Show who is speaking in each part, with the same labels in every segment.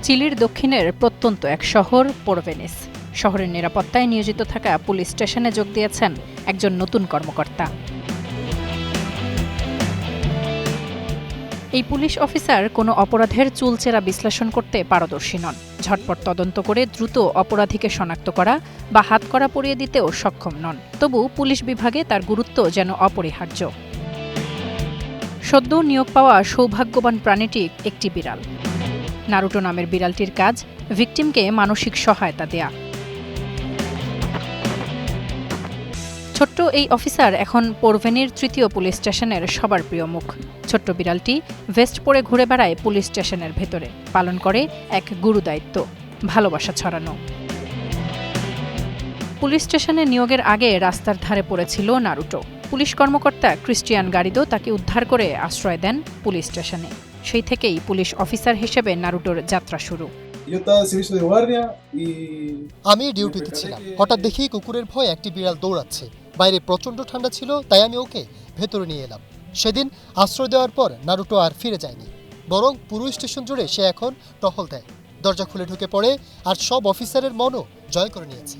Speaker 1: চিলির দক্ষিণের প্রত্যন্ত এক শহর পোরভেনিস। শহরের নিরাপত্তায় নিয়োজিত থাকা পুলিশ স্টেশনে যোগ দিয়েছেন একজন নতুন কর্মকর্তা। এই পুলিশ অফিসার কোনো অপরাধের চুলচেরা বিশ্লেষণ করতে পারদর্শী নন। ঝটপট তদন্ত করে দ্রুত অপরাধীকে শনাক্ত করা বা হাতকড়া পরিয়ে দিতেও সক্ষম নন। তবু পুলিশ বিভাগে তার গুরুত্ব যেন অপরিহার্য। সদ্য নিয়োগ পাওয়া সৌভাগ্যবান প্রাণীটি একটি বিড়াল। নারুটো নামের বিড়ালটির কাজ ভিকটিমকে মানসিক সহায়তা দেয়া। ছোট্ট এই অফিসার এখন পোরভেনির তৃতীয় পুলিশ স্টেশনের সবার প্রিয় মুখ। ছোট্ট বিড়ালটি ভেস্ট পরে ঘুরে বেড়ায় পুলিশ স্টেশনের ভেতরে, পালন করে এক গুরুদায়িত্ব, ভালোবাসা ছড়ানো। পুলিশ স্টেশনে নিয়োগের আগে রাস্তার ধারে পড়েছিল নারুটো। পুলিশ কর্মকর্তা ক্রিস্টিয়ান গারিদো তাকে উদ্ধার করে আশ্রয় দেন পুলিশ স্টেশনে। সেই থেকেই পুলিশ অফিসার হিসেবে নারুটোর যাত্রা শুরু।
Speaker 2: আমি ডিউটিতে ছিলাম, হঠাৎ দেখি কুকুরের ভয়ে একটি বিড়াল দৌড়াচ্ছে। বাইরে প্রচন্ড ঠান্ডা ছিল, তাই আমি ওকে ভেতরে নিয়ে এলাম। সেদিন আশ্রয় দেওয়ার পর নারুটো আর ফিরে যায়নি, বরং পুরো স্টেশন জুড়ে সে এখন টহল দেয়। দরজা খুলে ঢুকে পড়ে আর সব অফিসারের মনও জয় করে নিয়েছে।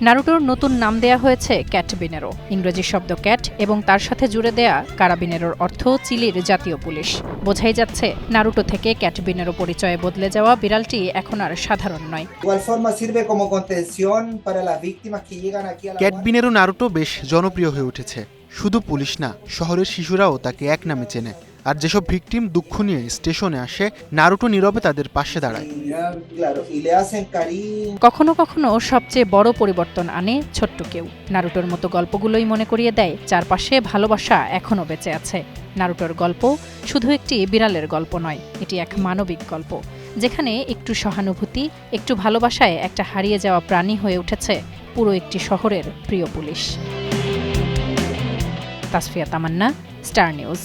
Speaker 1: নারুটোর নতুন নাম দেয়া হয়েছে ক্যাটবিনেরো, ইংরেজি শব্দ ক্যাট এবং তার সাথে জুড়ে দেয়া কারাবিনেরোর অর্থ চিলির জাতীয় পুলিশ। বোঝাই যাচ্ছে নারুটো থেকে ক্যাটবিনেরো পরিচয়ে বদলে যাওয়া বিড়ালটি এখন আর সাধারণ নয়।
Speaker 3: ক্যাটবিনেরো নারুটো বেশ জনপ্রিয় হয়ে উঠেছে। শুধু পুলিশ না, শহরের শিশুরাও তাকে এক নামে চেনে। আর যেসব ভিকটিম দুঃখ নিয়ে স্টেশনে আসে, নারুটো নীরবে তাদের পাশে দাঁড়ায়।
Speaker 1: কখনো কখনো সবচেয়ে বড় পরিবর্তন আনে ছোট্ট কেউ। নারুটোর মতো গল্পগুলোই মনে করিয়ে দেয় চারপাশে ভালোবাসা এখনও বেঁচে আছে। নারুটোর গল্প শুধু একটি বিড়ালের গল্প নয়, এটি এক মানবিক গল্প, যেখানে একটু সহানুভূতি, একটু ভালোবাসায় একটা হারিয়ে যাওয়া প্রাণী হয়ে উঠেছে পুরো একটি শহরের প্রিয় পুলিশ। তাসফিয়া তামান্না, স্টার নিউজ।